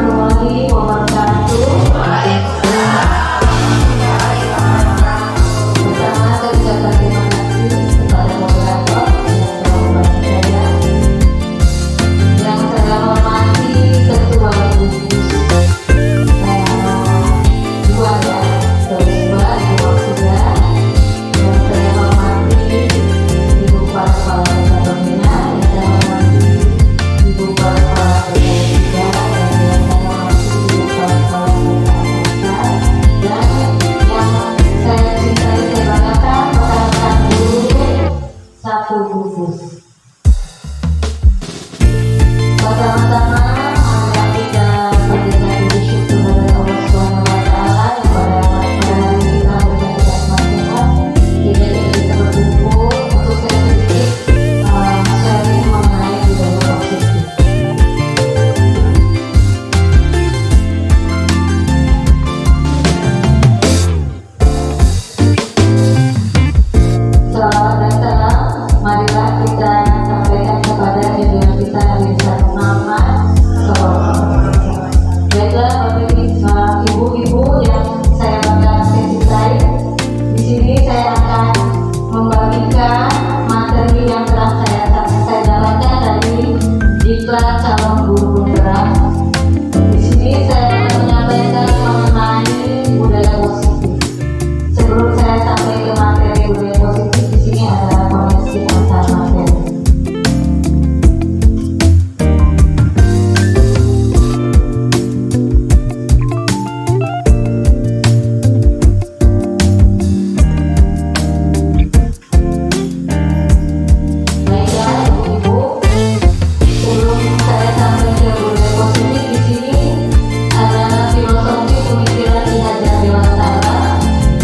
warahmatullahi wabarakatuh. Pertama saya ucapkan terima kasih kepada moderator yang telah membantu saya. Yang saya hormati Ketua Gugus dua ya, terus dua Ibu Maksida. Yang saya hormati Ibu Kepala Desa Pembina, yang saya hormati Ibu Kepala Desa Tiga, dan yang saya hormati Ibu Kepala Desa Desa, dan yang saya cintai saya banggakan rekan-rekan guru satu gugus. Pertama-tama marilah kita panjatkan puji syukur kepada Allah Subhanahu wa taala yang pada hari ini telah memberikan kita semangat sehingga kita berkumpul untuk saya sedikit sharing mengenai budaya positif. Selamat datang, marilah kita sampaikan kepada junjungan kita Nabi besar Muhammad SAW. Baiklah Bapak Ibu yang saya banggakan saya cintai, di sini saya akan membagikan materi yang telah saya dapatkan dari Diklat Calon Guru Penggerak. Di sini saya akan menyampaikan mengenai budaya positif. Sebelum saya sampai ke materi budaya positif, di sini ada koneksi antar materi. Baiklah Ibu-ibu, sebelum saya sampai ke budaya positif, di sini ada filosofi pemikiran Ki Hajar Dewantara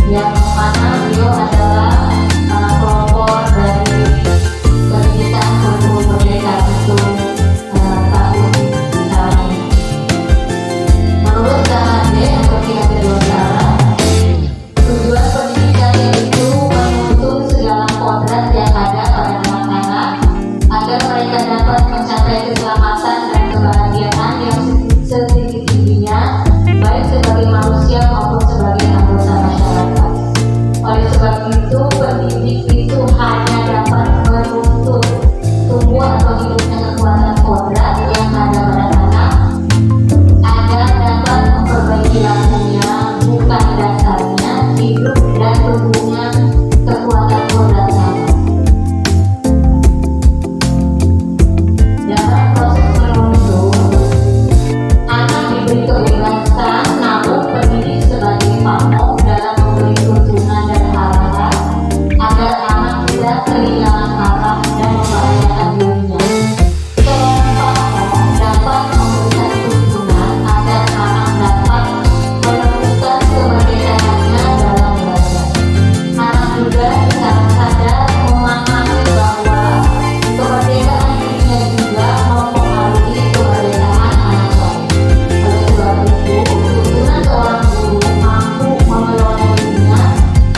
yang mana beliau adalah pelopor dari kebijakan kurikulum merdeka untuk tahun sekarang ini. Menurut KHD atau Ki Hajar Dewantara, tujuan pendidikan yaitu menuntun segala kodrat yang ada pada anak-anak agar mereka dapat mencapai keselamatan dan kebahagiaan yang setinggi-tingginya, baik sebagai manusia maupun sebagai anggota masyarakat. Oleh sebab itu, pendidik itu hanya dapat menuntut tumbuh atau hidupnya kekuatan kodrat yang ada pada anak agar dapat memperbaiki lakunya, bukan dasarnya, hidup dan tumbuhnya kekuatan kodratnya. Dalam proses menuntut, anak diberi kebebasan, namun pendidik sebagai pamong dalam memberi tuntunan dan arahan agar anak tidak kehilangan arah dan membahayakan dirinya. Seorang pamong dapat memberikan tuntunan agar anak dapat menemukan kemerdekaannya dalam belajar. Anak juga secara sadar memahami bahwa kemerdekaan dirinya juga mempengaruhi kemerdekaan anak lain. Oleh sebab itu, tuntunan seorang guru mampu mengelola dirinya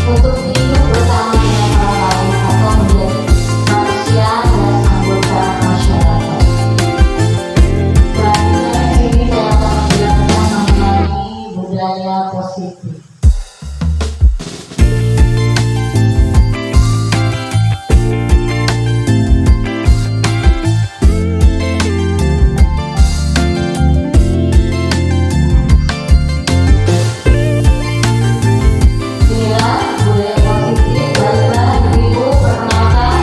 untuk hidup bersama dengan orang lain atau menjadi manusia dan anggota masyarakat. Selanjutnya di sini saya akan menjelaskan mengenai budaya positif. Inilah budaya positif. Baiklah Ibu-ibu, perkenalkan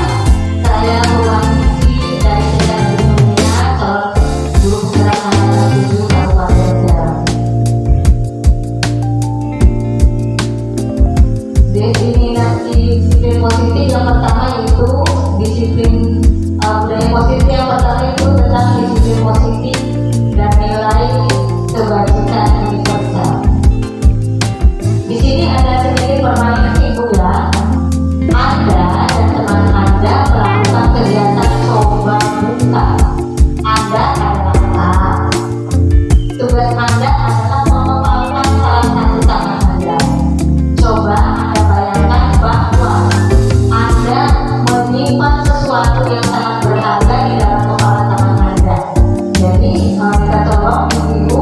saya Ruwanizi dari Desa Dunia, calon guru penggerak Mandala 7 Kabupaten Serang. Definisi disiplin positif yang pertama yaitu budaya positif yang pertama itu tentang disiplin positif dan nilai kebajikan universal. Di sini ada sedikit permainan Ibu ya. Anda dan teman Anda melakukan kegiatan coba buka. Anda adalah A. Tugas Anda adalah mengepalkan salah satu tangan Anda. Coba Anda bayangkan bahwa Anda menyimpan sesuatu yang sangat berharga di dalam kepala tangan Anda. Jadi kita tolong Ibu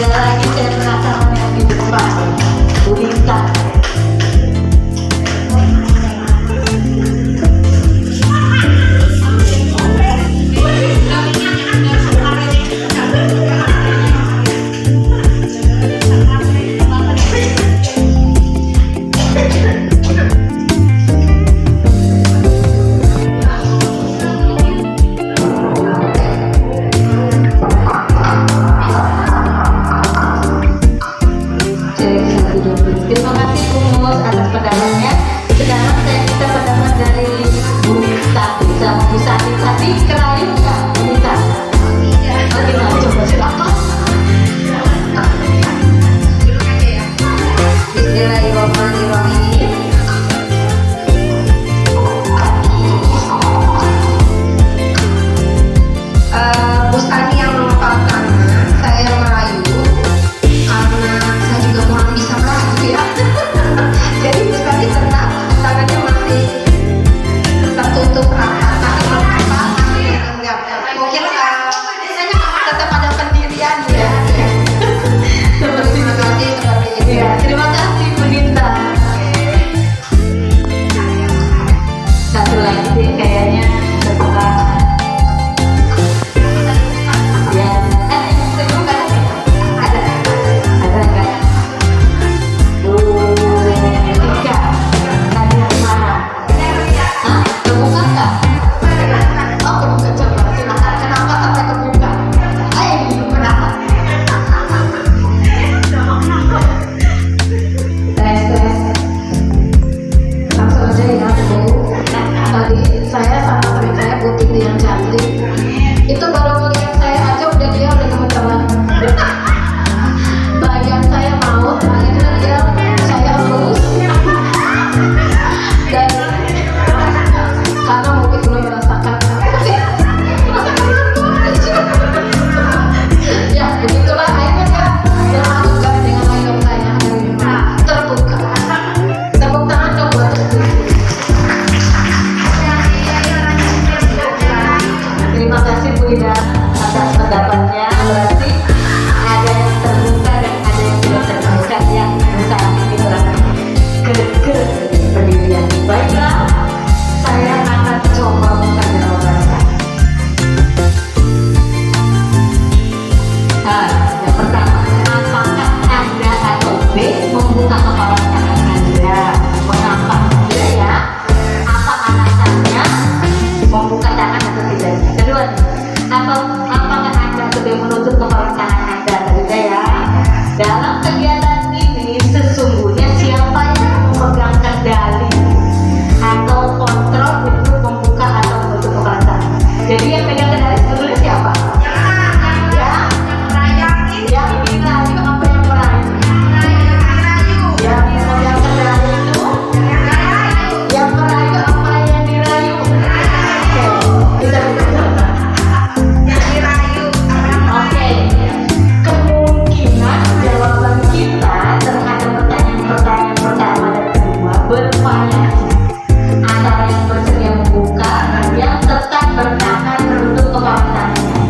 lagi saya penasaran yang di depan, Bu Lita. Terima kasih Bu Mus atas pendapatnya. Sekarang saya minta pendapat dari Bu Lita. Bisa Bu Sati kerayu nggak Bu Lita? Oh gimana? Coba silakan. Bismillahirrahmanirrahim. Bu Sani yang pertama, saya merayu karena saya juga kurang bisa merayu ya. Jadi Bu Sani tetap tangannya masih tertutup rapat, tapi kenapa? Enggak. Mungkin tetap ada pendirian ya. Terima kasih seperti itu. Ya, terima kasih Bu Lita. Satu lagi deh kayaknya setelah ya, sebelum kan ada nggak? Bu Tika, tadi di mana? Hah? Kebuka nggak? Oh kebuka, coba silakan. Kenapa sampai kebuka? Ayo kenapa? Tes. Langsung aja ya Bu. Tadi saya sama teman saya Bu Titi yang cantik. Itu baru ngeliat saya aja udah dia udah teman-teman. Bagian saya mau, akhirnya dia saya lulus. Dan karena mungkin belum merasakan. Ya begitulah akhirnya dia termasuk dengan ayam saya terbuka. Tepuk tangan dong buat Bu. Terima kasih Bu Ida atas pendapatnya. Berarti ada yang terbuka dan ada yang tidak terbuka yang bisa diterapkan ke pendirian. Baiklah, saya akan coba buka jawaban saya. Yang pertama, apakah Anda atau B membuka kepala tangan Anda? Mengapa tidak ya? Apa alasannya membuka tangan atau tidak? Kedua, apakah Anda sudah menutup kepala tangan Anda? Tidak ya? Dalam kegiatan ini sesungguhnya siapa yang memegang kendali atau kontrol untuk membuka atau menutup kepala tangan? Jadi yang pegang kendali sebetulnya siapa? Yang dirayu apa yang merayu? Yang memegang kendali itu yang merayu apa yang dirayu? Oke, kita bisa. Oke, kemungkinan jawaban kita terhadap pertanyaan pertama dan kedua bervariasi antara yang bersedia membuka dan yang tetap bertahan menutup kepala tangannya.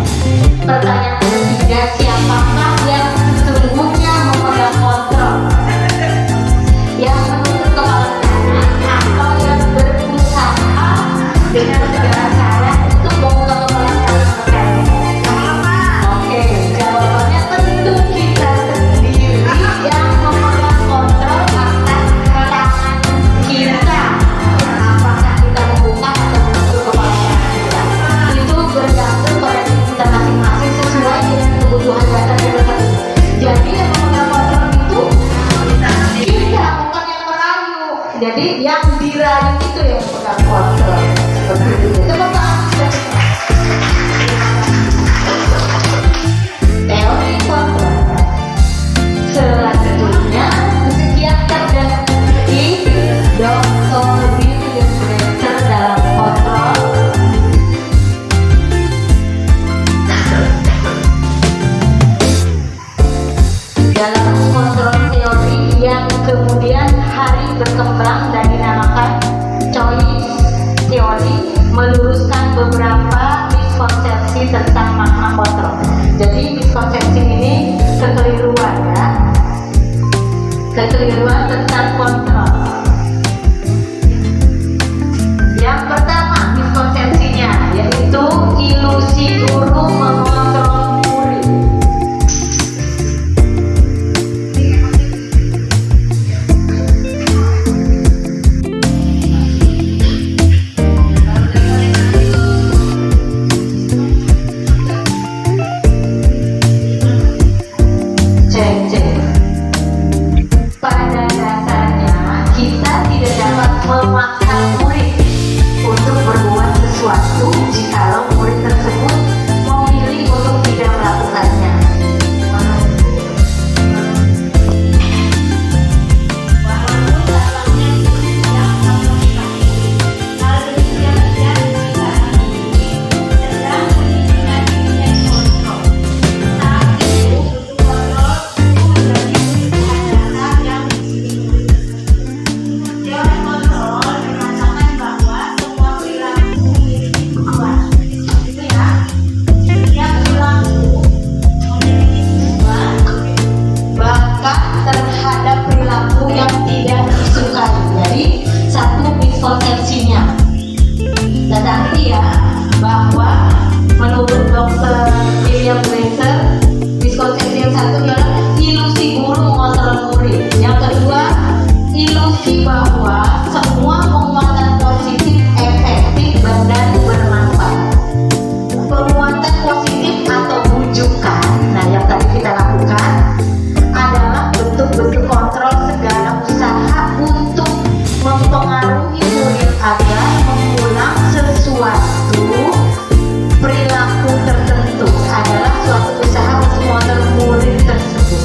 Pertanyaan ketiga, siapakah yang sesungguhnya memegang kontrol? Yang menutup kepala tangan atau yang berusaha dengan segala cara untuk membuka kepala tangan mereka? Oke, jawabannya tentu kita sendiri yang memegang kontrol atas tangan kita. Apakah kita membuka atau menutup kepala tangan kita? Itu bergantung pada diri kita masing-masing sesuai dengan kebutuhan dasar kita sendiri. Jadi yang memegang kontrol itu kita, bukan yang merayu. Jadi yang dirayu itu yang memegang kontrol. Seperti itu. Tepuk tangan. Teori kontrol. Selanjutnya psikiater dan Dr. William Brenner dalam kontrol. Dalam kontrol teori yang kemudian hari berkembang dan dinamakan choice teori, meluruskan Kekeliruan tentang kontrol. Yang pertama miskonsepsinya yaitu ilusi guru mengontrol murid. Pada dasarnya kita tidak dapat memaksa murid untuk berbuat sesuatu jikalau murid tersebut memilih untuk tidak melakukannya. Miskonsepsinya, tetapi ya bahwa menurut Dr. William Glasser, miskonsepsi yang satu adalah ilusi guru mengontrol murid. Yang kedua, ilusi bahwa semua penguatan positif efektif dan bermanfaat. Penguatan positif atau bujukan, nah yang tadi kita lakukan adalah bentuk-bentuk kontrol segala usaha untuk mempengaruhi murid agar mengulang sesuatu perilaku tertentu adalah suatu usaha untuk mengontrol murid tersebut.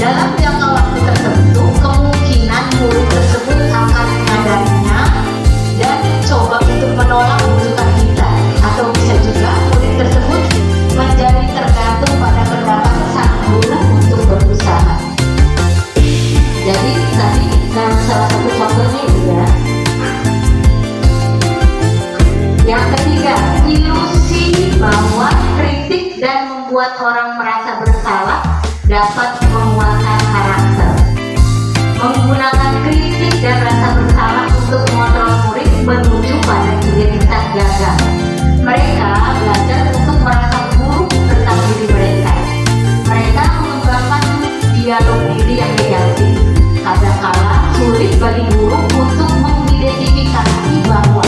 Dalam jangka waktu tertentu, kemungkinan murid tersebut akan menyadarinya dan coba untuk menolak bujukan kita, atau bisa juga murid tersebut menjadi tergantung pada pendapat sang guru untuk berusaha. Jadi tadi salah satu contohnya ya. Yang ketiga, ilusi bahwa kritik dan membuat orang merasa bersalah dapat menguatkan karakter. Menggunakan kritik dan rasa bersalah untuk mengontrol murid menuju pada identitas gagal. Mereka belajar untuk merasa buruk tentang diri mereka. Mereka mengembangkan dialog diri yang negatif. Kadang-kala sulit bagi guru untuk mengidentifikasi bahwa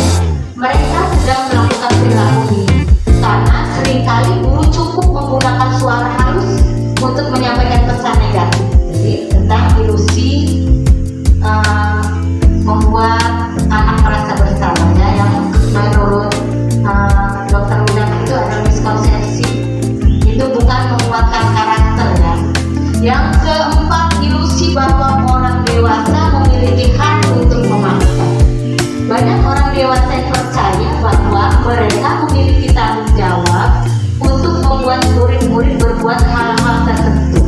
mereka sedang melakukan perilaku ini, karena seringkali guru cukup menggunakan suara halus untuk menyampaikan pesan negatif. Jadi tentang ilusi membuat anak merasa bersalah ya, yang menurut Dr. William itu adalah miskonsepsi. Itu bukan menguatkan karakter ya. Yang keempat, ilusi bahwa orang dewasa memiliki hak untuk memaksa. Banyak orang dewasa yang percaya bahwa mereka memiliki tanggung jawab untuk membuat murid-murid berbuat hal-hal tertentu.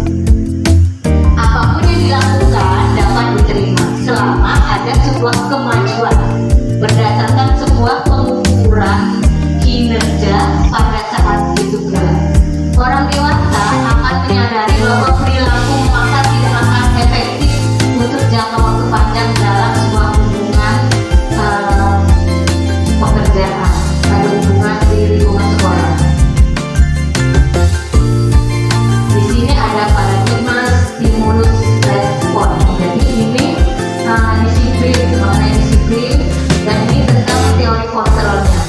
Apapun yang dilakukan dapat diterima selama ada sebuah kemajuan berdasarkan sebuah pengukuran kinerja pada saat itu pula. Orang dewasa akan menyadari bahwa perilaku memaksa tidak akan efektif untuk jangka waktu panjang dalam sebuah hubungan pekerjaan atau hubungan di lingkungan sekolah. Di sini ada paradigma stimulus respon. Jadi ini disiplin, mengenai disiplin, dan ini tentang teori kontrolnya.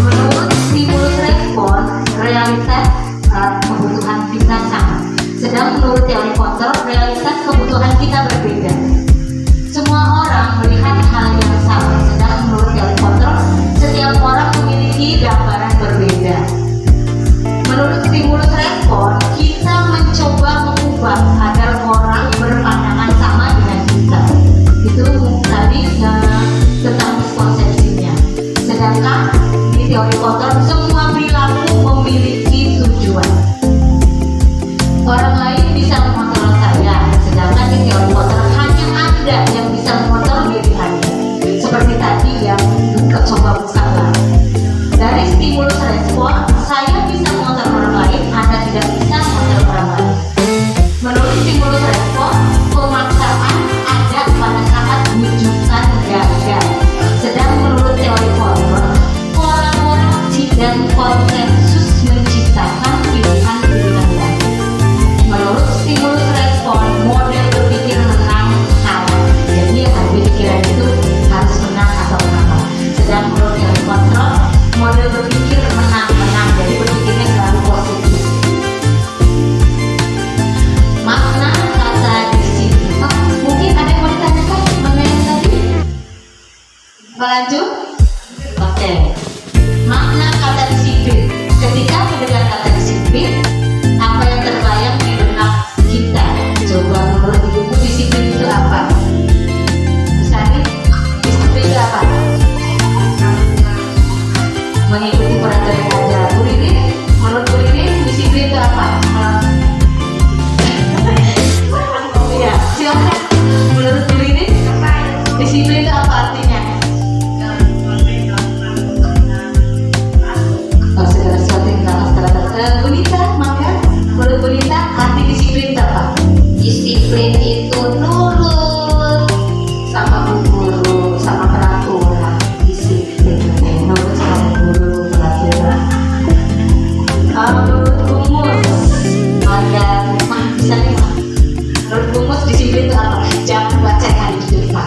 Menurut stimulus respon, realitas kebutuhan kita sama. Sedang menurut teori kontrol, realitas kebutuhan kita berbeda. Semua orang melihat hal yang sama. Sedang menurut teori kontrol, setiap orang memiliki gambaran berbeda. Menurut stimulus respon, kita mencoba mengubah agar orang berpandangan sama dengan kita. Itu tadi tentang miskonsepsinya. Sedangkan di teori kontrol, semua perilaku memiliki tujuan. Orang lain bisa mengontrol saya, sedangkan di teori kontrol hanya Anda yang bisa mengontrol diri Anda. Seperti tadi yang coba bukalah. Dari stimulus respon, saya bisa mengontrol orang lain, Anda tidak bisa mengontrol orang lain. Menurut stimulus respon, pemaksaan Lanjut. Oke. Makna kata disiplin. Ketika mendengar kata disiplin, apa yang terbayang di benak kita? Coba menurut ibuku disiplin itu apa? Sani, disiplin itu apa? Mengikuti peraturan yang ada. Bu Ririn, menurut Bu Ririn disiplin itu apa? Iya, silakan. Menurut Bu Ririn, disiplin itu apa artinya? Oh, segala sesuatu yang dilakukan. Bunita, maka menurut Bunita arti disiplin itu apa? Disiplin itu nurut sama bu guru, sama peraturan. Disiplin, nurut sama guru, peraturan. Menurut Bumus, ada bisa nih. Menurut Bumus disiplin itu apa? Jangan baca hari di depan.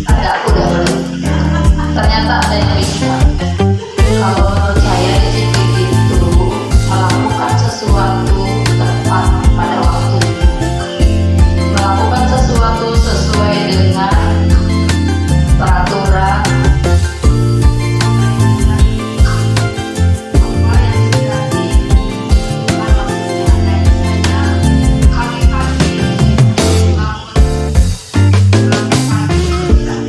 Ada aku udah ternyata ada yang bisa. Kalau menurut saya disiplin itu melakukan sesuatu tepat pada waktunya, melakukan sesuatu sesuai dengan peraturan, apa yang sudah ditentukan waktunya. Kayak misalnya pagi-pagi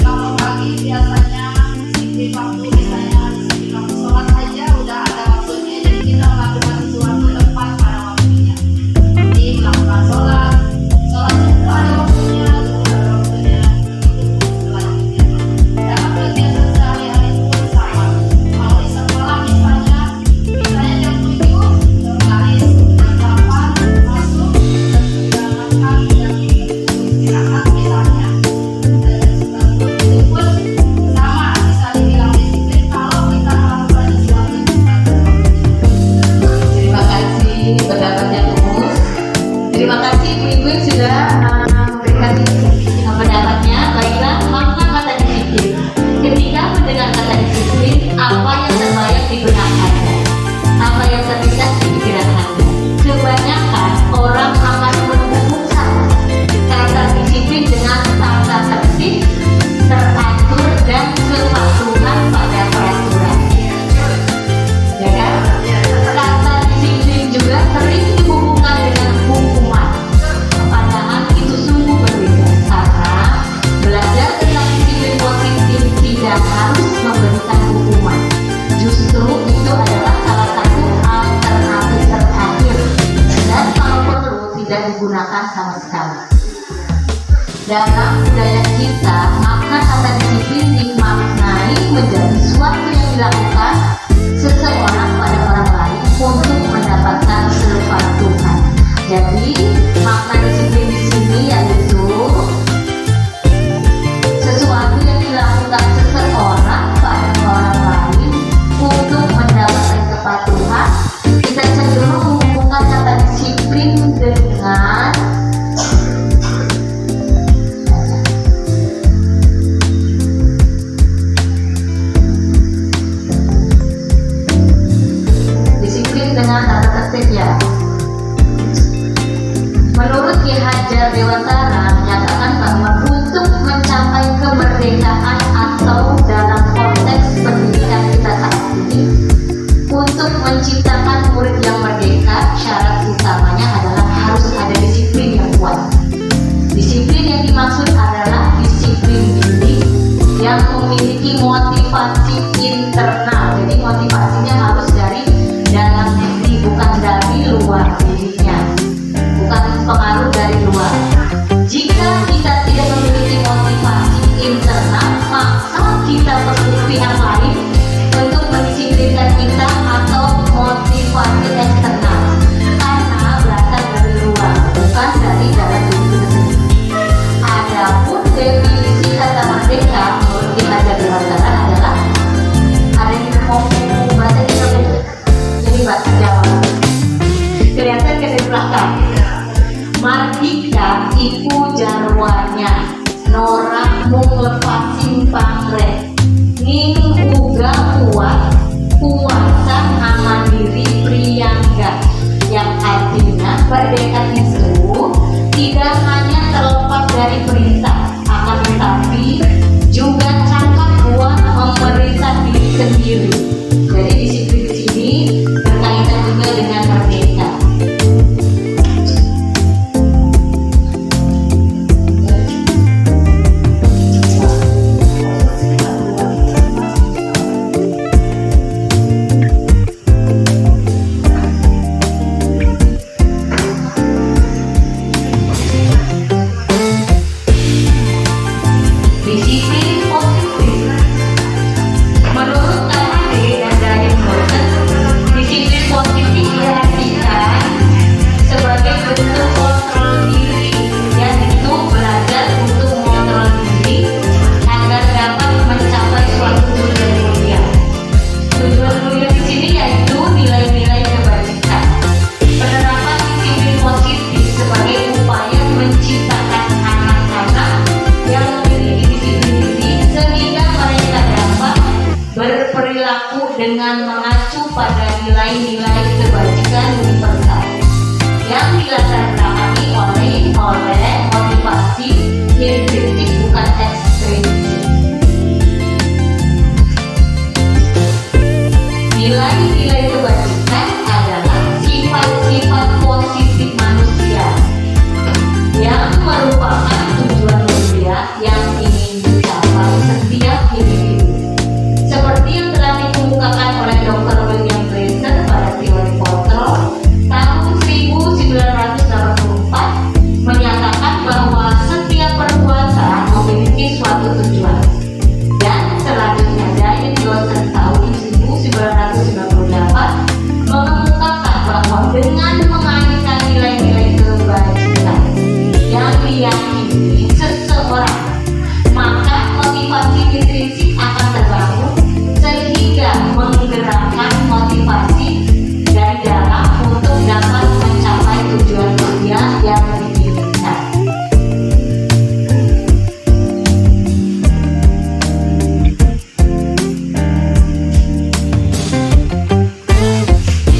kalau pagi biasanya disiplin waktu, misalnya disiplin waktu sholat aja udah ada waktunya, jadi kita melakukan sesuatu tepat pada waktunya. Jadi melakukan sholat itu ada waktunya, ada waktunya. Selanjutnya dalam kegiatan sehari-hari pun sama. Kalau di sekolah misalnya jam 7 baris, jam 8 masuk, jam 9 makan, jam 7 istirahat misalnya. Itu pun sama, bisa dibilang disiplin kalau kita melakukan sesuatu tepat. Terima kasih pendapatnya Bumus. Terima kasih ibu-ibu yang sudah memberikan pendapatnya. Baiklah, makna kata disiplin. Ketika mendengar kata disiplin, apa yang terbayang di benak Anda? Apa yang terlintas di pikiran Anda? Kebanyakan orang akan menghubungkan kata disiplin dengan tata tertib, teratur, dan kepatuhan pada peraturan. Ya kan? Kata disiplin juga sering dihubungkan dengan hukuman. Padahal itu sungguh berbeda, karena belajar tentang disiplin positif tidak harus memberikan hukuman. Justru itu adalah salah satu alternatif terakhir, dan kalau perlu tidak digunakan sama sekali. Dalam budaya kita, makna kata disiplin dimaknai menjadi suatu yang dilakukan seseorang pada orang lain untuk mendapatkan kepatuhan. Jadi, makna disiplin di sini yaitu sesuatu yang dilakukan seseorang pada orang lain untuk mendapatkan kepatuhan. Kita cenderung menghubungkan kata disiplin dengan disiplin dengan tata tertib ya. Menurut Ki Hajar Dewantara menyatakan bahwa untuk mencapai kemerdekaan atau dalam konteks pendidikan kita saat ini, untuk menciptakan murid yang merdeka, syarat utamanya adalah harus ada disiplin yang kuat. Disiplin yang dimaksud adalah disiplin diri yang memiliki motivasi internal. Jadi motivasinya harus dari dalam diri, bukan dari luar dirinya, bukan pengaruh dari luar. Jika kita tidak memiliki motivasi internal, maka kita perlu pihak lain untuk mendisiplinkan kita atau motivasi eksternal, karena berasal dari luar, bukan dari dalam diri kita sendiri. Adapun definisi kata merdeka menurut Ki Hajar Dewantara adalah, ada yang mau bahasa Indonesia, jadi bahasa Jawa. Kelihatan kan di belakang. Mardika iku jarwanya, norak mung lepasin pangre, ning uga juga kuat, kuasa, mandiri, priyangga, yang artinya berdekat itu tidak hanya terlepas dari perintah, akan tetapi juga cakap kuat memerintah diri sendiri. Jadi disiplin di sini berkaitan juga dengan merdeka. Disiplin positif. Menurut KHD dan dari Morgan, disiplin positif diartikan sebagai bentuk kontrol diri, yaitu belajar untuk mengontrol diri agar dapat mencapai suatu tujuan mulia. Tujuan mulia di sini yaitu nilai-nilai kebajikan. Penerapan disiplin positif sebagai upaya menciptakan anak-anak yang memiliki disiplin diri sehingga mereka dapat berperilaku dengan mengacu pada nilai-nilai kebajikan universal yang dilatar belakangi oleh motivasi intrinsik bukan ekstrinsik. Nilai-nilai kebajikan adalah sifat-sifat positif manusia yang merupakan tujuan mulia yang ingin dicapai setiap individu. Seperti yang telah dikemukakan oleh Dr. William Glasser pada teori kontrol tahun 1984, menyatakan bahwa setiap perbuatan memiliki suatu tujuan. Dan selanjutnya Diane Dawson tahun 1998 mengemukakan bahwa dengan mengaitkan nilai-nilai kebajikan yang diyakini seseorang, maka motivasi intrinsik akan terbangun sehingga menggerakkan motivasi dari dalam untuk dapat mencapai tujuan mulia yang diinginkan.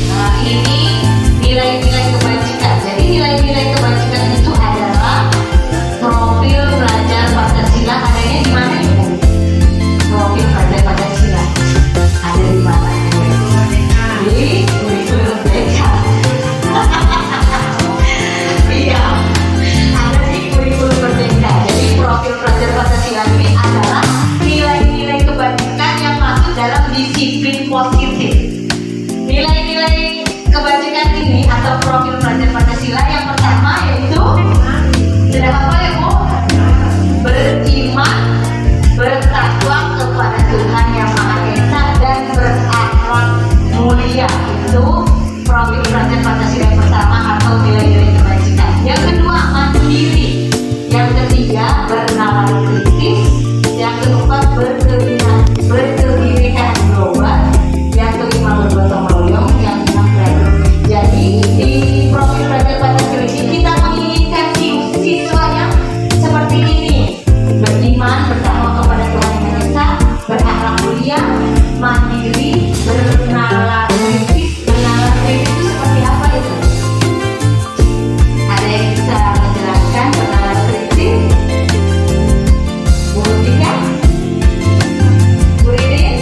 Nah, ini nilai-nilai kebajikan. Jadi nilai-nilai kebajikan itu adalah profil belajar Pancasila. Adanya di mana ibu? Profil belajar Pancasila ada di mana? Di kurikulum BK. Iya, ada di kurikulum merdeka. Jadi profil pelajar Pancasila ini adalah nilai-nilai kebajikan yang masuk dalam disiplin positif. Nilai-nilai kebajikan ini atau profil pelajar Pancasila yang pertama yaitu tidak apa ya Bu? Beriman, bertakwa kepada Tuhan Yang Maha Esa dan berakhlak mulia. Itu profil pelajar Pancasila yang pertama atau nilai-nilai kebajikan. Yang kedua, mandiri. Yang ketiga, bernalar kritis. Yang keempat, berkebinekaan global. Yang kelima, bergotong royong. Yang enam, beradu. Jadi di profil pelajar Pancasila ini kita menginginkan siswa yang seperti ini: beriman, bertakwa kepada Tuhan Yang Maha Esa, berakhlak mulia, mandiri, bernalar kritis. Bernalar kritis itu seperti apa itu? Ada yang bisa menjelaskan bernalar kritis? Bu Tika? Bu Ridin?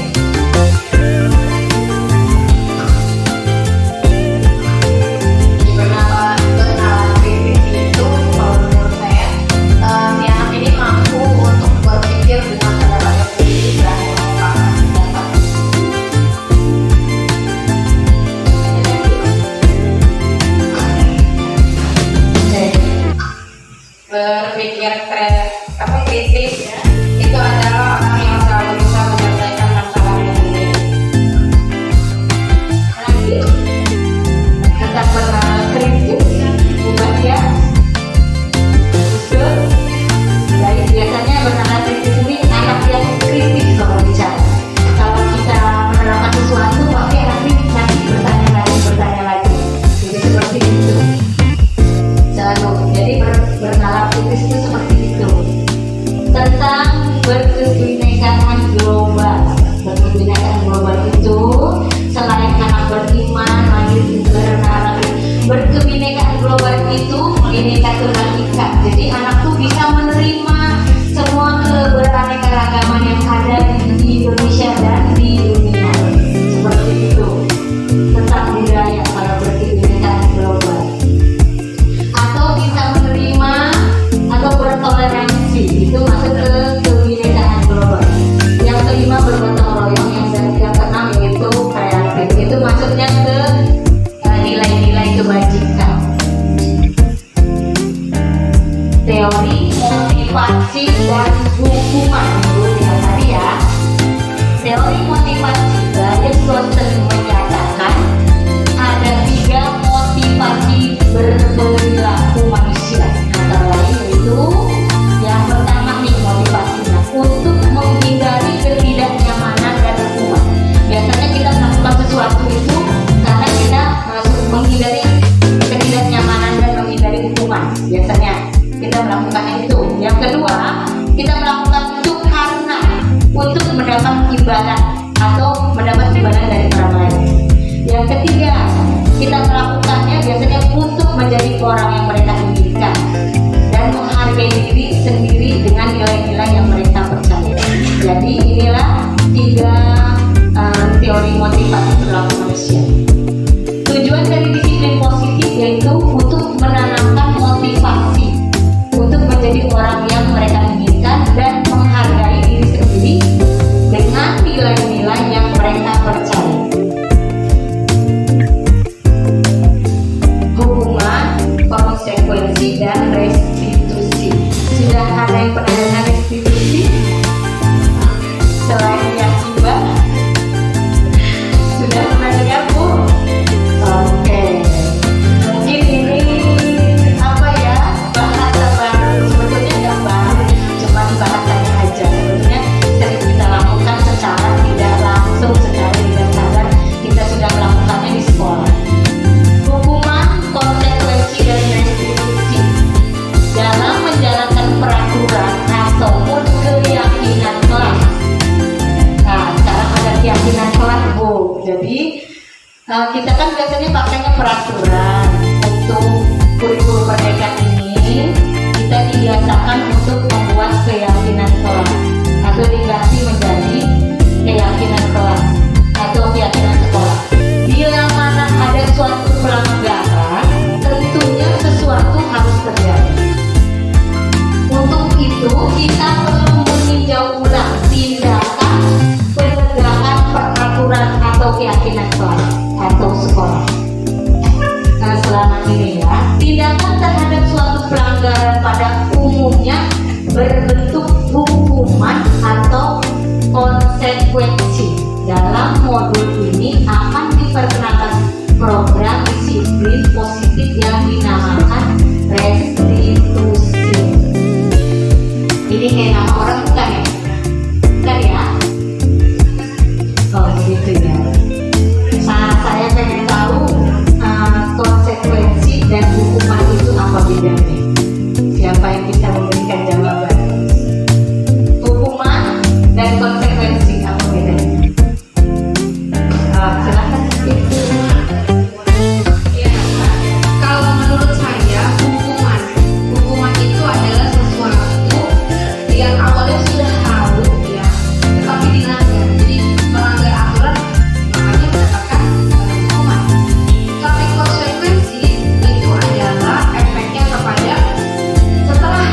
Bernalar kritis itu kalau menurut saya, si anak ini mampu untuk berpikir dengan pendapat kritis dan mengungkapkan pendapat. Berpikir kritis ya, itu adalah orang yang selalu bisa menyelesaikan masalah ini. Lagi? Tetap bernalar kritis? Bukan ya? Betul? Jadi biasanya bernalar kritis ini anak yang kritis kalau bicara. Kalau kita menerapkan sesuatu, oke nanti bertanya lagi. Jadi seperti itu. Selalu. Jadi bernalar kritis itu seperti itu. Tentang berkebinekaan global. Bineka Global itu selain anak beriman, lahir karena berkebinekaan global itu bineka tunggal ika. Jadi anak tuh bisa menerima semua keberaneka-ragaman yang ada di Indonesia dan di dunia. Seperti itu tentang budaya kalau berkebinekaan global. Atau bisa menerima atau bertoleransi, itu masuk ke kebinekaan global. Yang kelima bergotong royong, yang keenam yaitu kreatif, itu masuknya ke nilai-nilai kebajikan. Teori motivasi dan hukuman dulu yang tadi ya. Teori motivasi Brian Scott menyatakan ada 3 motivasi berperilaku manusia. Antara lain yaitu yang pertama nih motivasinya untuk menghindari ketidaknyamanan dan hukuman. Biasanya kita melakukan sesuatu itu karena kita menghindari ketidaknyamanan dan menghindari hukuman. Biasanya kita melakukannya itu. Yang kedua, kita melakukan itu karena untuk mendapat imbalan atau mendapat imbalan dari orang lain. Yang ketiga, kita melakukannya biasanya untuk menjadi orang yang mereka inginkan dan menghargai diri sendiri dengan nilai-nilai yang mereka percaya. Jadi inilah 3 teori motivasi perilaku manusia. Tujuan dari disiplin positif yaitu untuk menanamkan motivasi untuk menjadi orang yang mereka inginkan dan menghargai diri sendiri dengan nilai-nilai yang mereka percaya. Hukuman, konsekuensi, dan restitusi. Sudah ada yang pernah dengar restitusi? Selain yang tiba, sudah pernah dengar Bu? Oke, mungkin ini apa ya, bahasa baru. Sebetulnya nggak baru, cuma bahasanya aja. Sebetulnya sering kita lakukan secara tidak langsung, secara tidak sadar kita sudah melakukannya di sekolah. Hukuman, konsekuensi, dan restitusi dalam menjalankan peraturan ataupun keyakinan kelas. Nah, sekarang ada keyakinan kelas Bu. Jadi kita kan biasanya pakainya peraturan untuk kurikulum merdeka ini. Kita dibiasakan untuk membuat keyakinan kelas atau diganti menjadi keyakinan kelas atau keyakinan sekolah. Bila mana ada suatu pelanggaran, tentunya sesuatu harus terjadi. Untuk itu kita perlu meninjau ulang tindakan penegakan peraturan atau keyakinan kelas atau sekolah. Nah, selama ini ya, tindakan terhadap suatu pelanggaran pada umumnya berbentuk hukuman atau konsekuensi. Dalam modul ini akan diperkenalkan program disiplin positif yang dinamakan restitusi. Ini kayak nama orang bukan ya? Bukan ya? Oh gitu ya. Saya pengen tahu konsekuensi dan hukuman itu apa bedanya? Siapa yang bisa memberikan jawaban? Hukuman dan konsekuensi apa bedanya? Silakan. Ya, kalau menurut saya hukuman itu adalah sesuatu yang awalnya sudah tahu ya, tetapi dilanggar. Jadi melanggar aturan makanya mendapatkan hukuman. Tapi konsekuensi itu adalah efeknya kepada setelah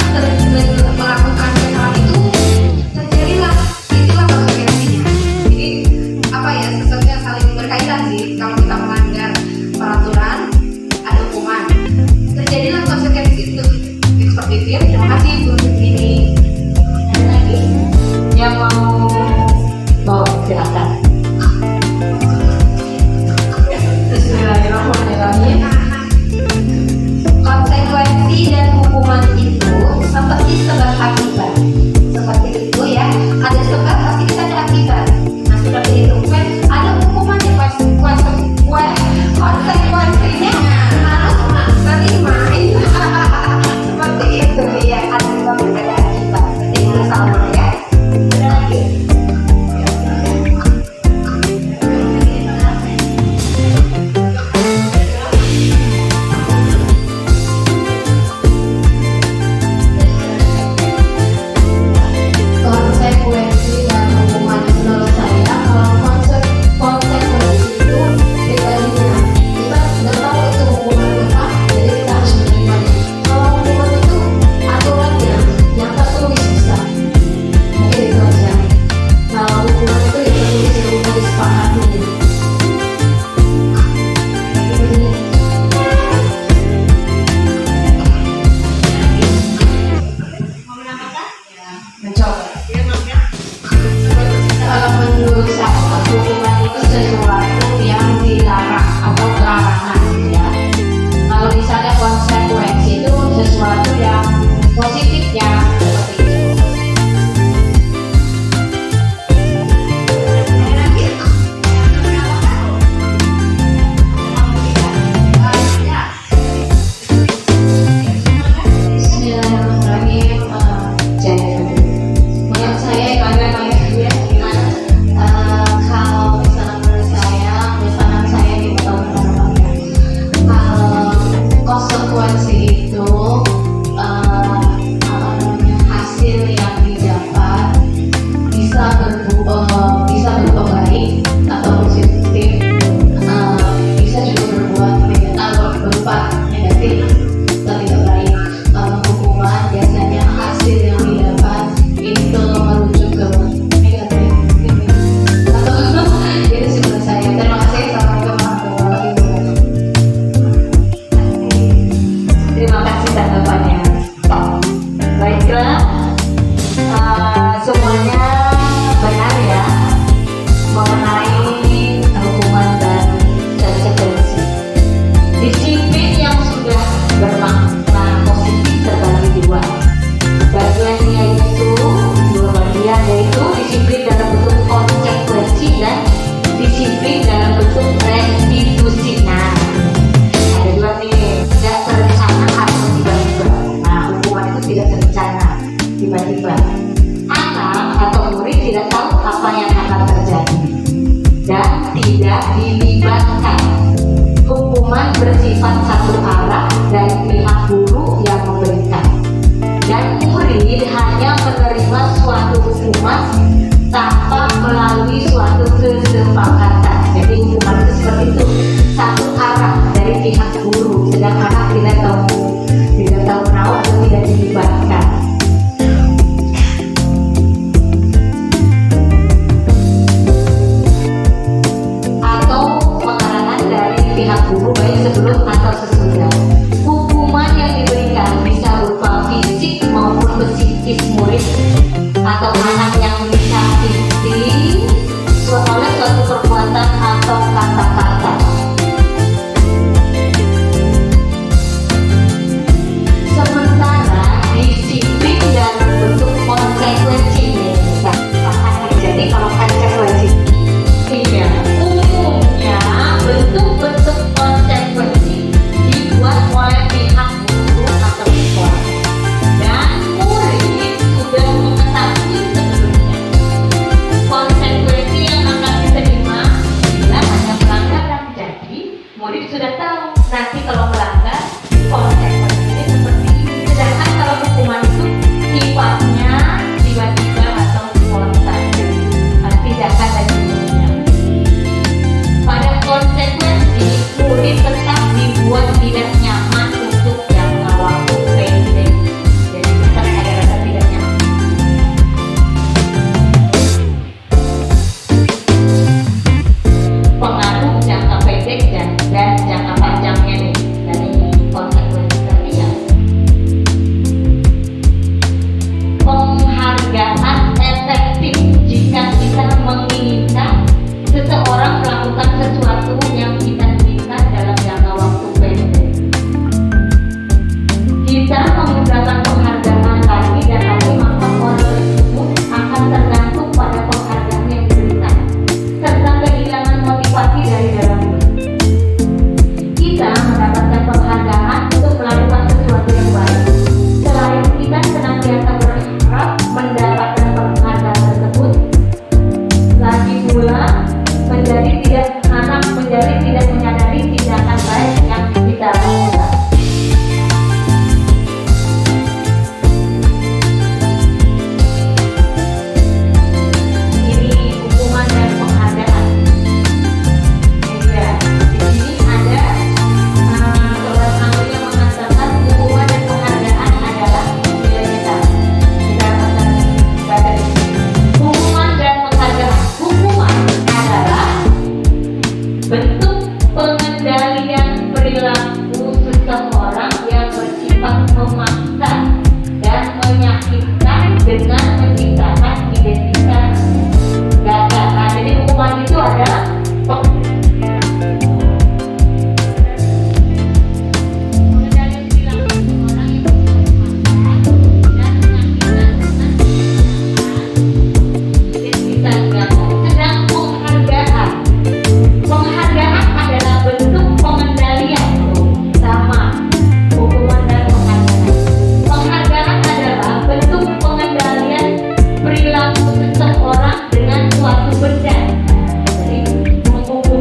tiba-tiba. Anak atau murid tidak tahu apa yang akan terjadi dan tidak dilibatkan. Hukuman bersifat satu arah dari pihak guru yang memberikan, dan murid hanya menerima suatu hukuman tanpa melalui suatu kesepakatan. Jadi hukuman itu seperti itu, satu arah dari pihak guru, sedang anak tidak tahu tahu atau tidak dilibatkan. Atau pengarahan dari pihak guru baik sebelum atau sesudah. Hukuman yang diberikan bisa berupa fisik maupun psikis murid atau anak yang disakiti oleh suatu perbuatan atau kata-kata. Sementara disiplin dan bentuk konsekuensi. Jadi kalau konsekuensi umumnya bentuk-bentuk konsekuensi dibuat oleh pihak guru atau sekolah, dan murid sudah mengetahui sebelumnya konsekuensi yang akan diterima bila hanya pelanggaran. Jadi murid sudah tahu nanti kalau melanggar konsekuensinya seperti ini. Sedangkan kalau hukuman itu sifatnya tiba-tiba atau spontan, tindakan dan sebelumnya. Pada konsekuensi, murid tetap dibuat tidak nyaman untuk jangka waktu pendek. Jadi tetap ada rasa tidak nyaman. Pengaruh jangka pendek dan jangka panjangnya nih dari konsekuensi tadi ya. Penghargaan efektif jika kita menginginkan seseorang melakukan sesuatu yang kita inginkan dalam jangka waktu pendek. Kita menggunakan penghargaan lagi dan lagi, maka orang tersebut akan tergantung pada penghargaan yang diberikan serta kehilangan motivasi dari dalam diri. Kita mendapatkan penghargaan untuk melakukan sesuatu yang baik. Selain kita senantiasa berharap mendapatkan penghargaan tersebut, lagi pula menjadi tidak menyadari tindakan baik yang kita lakukan. Ini hukuman dan penghargaan. Ya, di sini ada seorang ahli yang mengatakan hukuman dan penghargaan adalah nilai kita. Kita akan baca di sini. Hukuman dan penghargaan. Hukuman adalah bentuk pengendalian perilaku seseorang yang bersifat memaksa dan menyakitkan dengan menciptakan identitas gagal. Nah, jadi hukuman itu adalah pengendalian perilaku seseorang yang bersifat memaksa dan menyakitkan dengan identitas gagal. Sedang penghargaan adalah bentuk pengendalian, sama hukuman dan penghargaan. Penghargaan adalah bentuk pengendalian perilaku seseorang dengan suatu benda. Jadi menghukum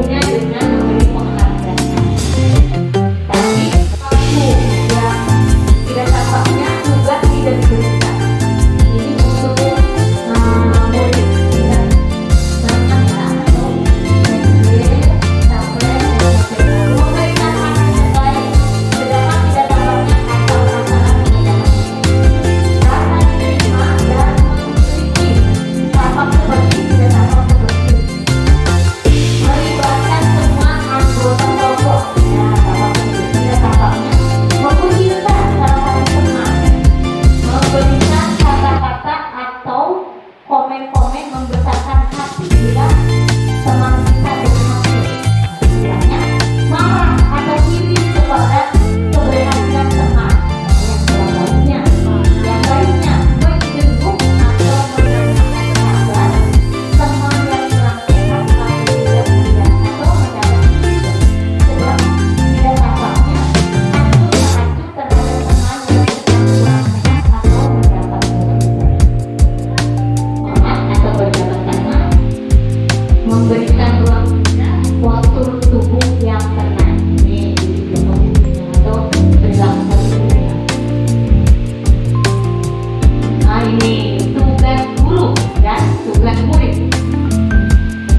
ini tugas guru dan tugas murid.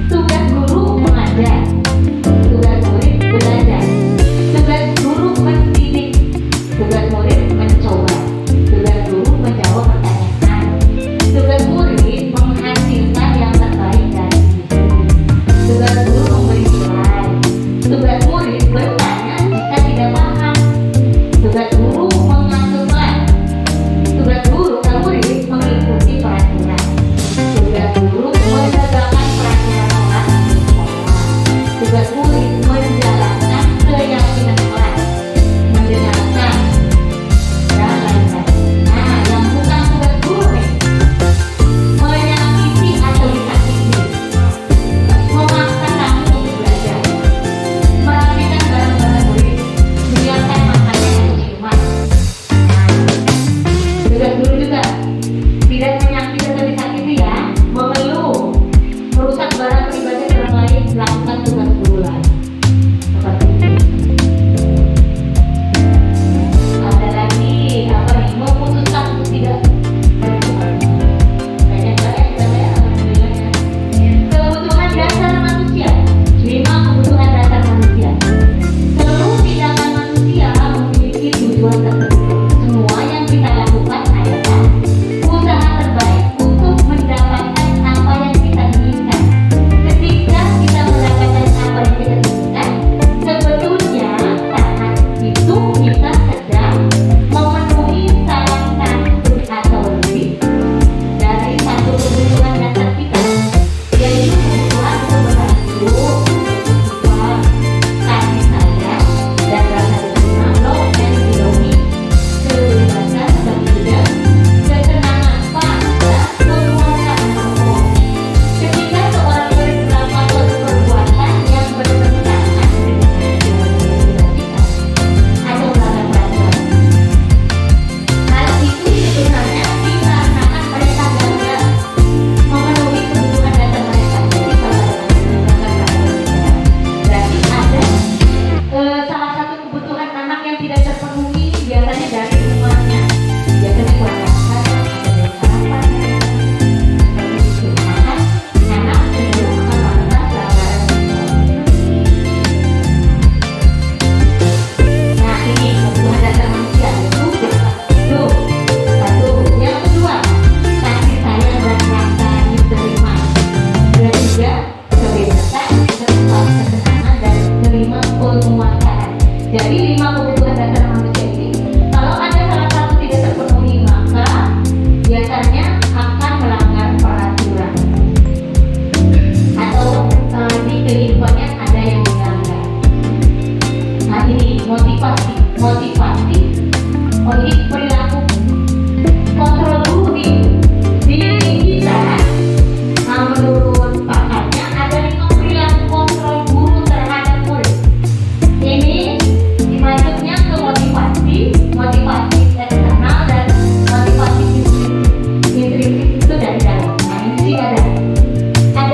Tugas guru mengajar, tugas murid belajar. Tugas guru mendidik, tugas murid mencoba. Tugas guru menjawab pertanyaan, tugas murid menghasilkan yang terbaik dari diri. Tugas guru memberi nilai, tugas murid bertanya jika tidak paham. Tugas guru mengatur kelas, tugas guru dan murid mengikuti peraturan. Tugas guru menegakkan peraturan kelas di sekolah. Tugas murid menjalankan keyakinan kelas, mendengarkan dan lain-lain. Nah, yang bukan tugas guru nih, menyakiti atau disakiti, memaksa kamu untuk belajar, merapikan barang-barang murid, menyiapkan makannya untuk ciuman. Tugas guru juga tidak menyakiti atau disakiti ya, mengeluh, merusak barang pribadi orang lain, melakukan tugas guru lain. Seperti itu. Ada lagi apa nih? Memutuskan untuk tidak berbuat. Banyak banget kita lihat, alhamdulillah ya. Kebutuhan dasar manusia. 5 kebutuhan dasar manusia. Seluruh tindakan manusia memiliki tujuan tertentu. Semua yang kita lakukan adalah usaha terbaik untuk mendapatkan apa yang kita inginkan. Ketika kita mendapatkan apa yang kita inginkan, sebetulnya saat itu kita sedang memenuhi salah satu atau lebih dari satu kebutuhan dasar kita, yaitu kebutuhan untuk berhidup, kebutuhan kasih sayang dan rasa terima, love and belonging, kebebasan atau freedom, ketenangan, pada keluasan hormon. Ketika seorang murid melakukan suatu perbuatan yang bertentangan dengan cita-cita atau melanggar peraturan, hal itu sebenarnya dikarenakan mereka gagal memenuhi kebutuhan dasar mereka. Jadi kalau ada melanggar peraturan, berarti ada salah satu kebutuhan anak yang tidak terpenuhi, biasanya dari rumahnya. Biasanya kurang makan, ada sarapan, seperti itu. Maka anak cenderung akan melakukan pelanggaran seksual. Nah, ini kebutuhan dasar manusia, itu satu. Yang kedua, kasih sayang dan rasa diterima. Ketiga, kebebasan, ketenangan dan terima penguasaan. Jadi 5 kebutuhan dasar manusia ini, kalau ada salah satu tidak terpenuhi, maka biasanya akan melanggar peraturan atau di kehidupannya ada yang dilanggar. Nah, ini motivasi. Oh, ini perilaku kontrol guru nih di kita. Nah, menurut pakarnya ada 5 perilaku kontrol guru terhadap murid. Ini dimasuknya ke motivasi eksternal dan motivasi intrinsik itu dari dalam. Nah, ini sih ada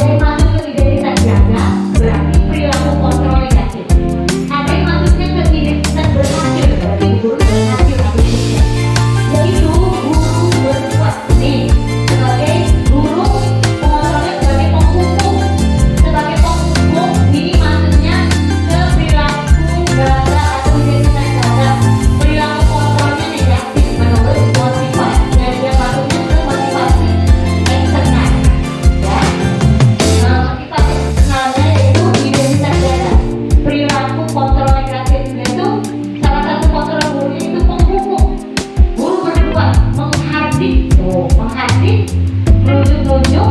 yang masuk ke identitas jaga, berarti perilaku kontrol negatif. Ada yang masuknya ke identitas berhasil, berarti guru berhasil atau sukses. Yaitu guru berbuat nih sebagai guru pengontrolnya, sebagai penghukum. Sebagai penghukum ini masuknya ke perilaku gagal atau identitas gagal. Perilaku kontrolnya negatif menurut motivasi, dan dia masuknya ke motivasi eksternal. Ya. Nah, motivasi eksternalnya yaitu identitas gagal. Perilaku kontrol negatifnya itu salah satu kontrol gurunya itu penghukum. Guru berbuat menghardik, menunjuk-nunjuk,